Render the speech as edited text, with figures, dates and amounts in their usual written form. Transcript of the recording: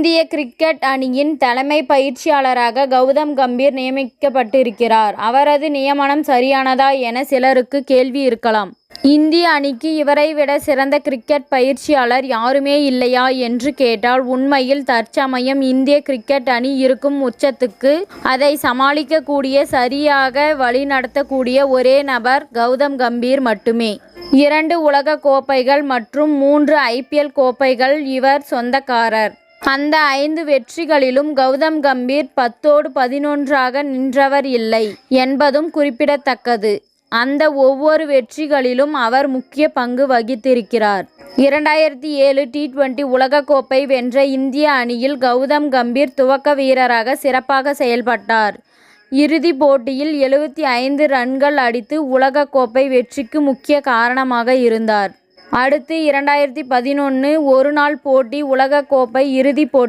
இந்திய கிரிக்கெட் அணியின் தலைமை பயிற்சியாளராக கவுதம் கம்பீர் நியமிக்கப்பட்டிருக்கிறார். அவரது நியமனம் சரியானதா என சிலருக்கு கேள்வி இருக்கலாம். இந்திய அணிக்கு இவரை விட சிறந்த கிரிக்கெட் பயிற்சியாளர் யாருமே இல்லையா என்று கேட்டால், உண்மையில் தற்சமயம் இந்திய கிரிக்கெட் அணி இருக்கும் உச்சத்துக்கு அதை சமாளிக்கக்கூடிய, சரியாக வழிநடத்தக்கூடிய ஒரே நபர் கவுதம் கம்பீர் மட்டுமே. 2 உலக கோப்பைகள் மற்றும் 3 IPL கோப்பைகள் இவர் சொந்தக்காரர். அந்த 5 வெற்றிகளிலும் கவுதம் கம்பீர் 10ஓடு 11ஆக நின்றவர் இல்லை என்பதும் குறிப்பிடத்தக்கது. அந்த ஒவ்வொரு வெற்றிகளிலும் அவர் முக்கிய பங்கு வகித்திருக்கிறார். 2007 T20 உலகக்கோப்பை வென்ற இந்திய அணியில் கவுதம் கம்பீர் துவக்க வீரராக சிறப்பாக செயல்பட்டார். இறுதிப் போட்டியில் 75 ரன்கள் அடித்து உலகக்கோப்பை வெற்றிக்கு முக்கிய காரணமாக இருந்தார். அடுத்து 2011 ஒருநாள் போட்டி உலகக்கோப்பை இறுதிப் போட்டி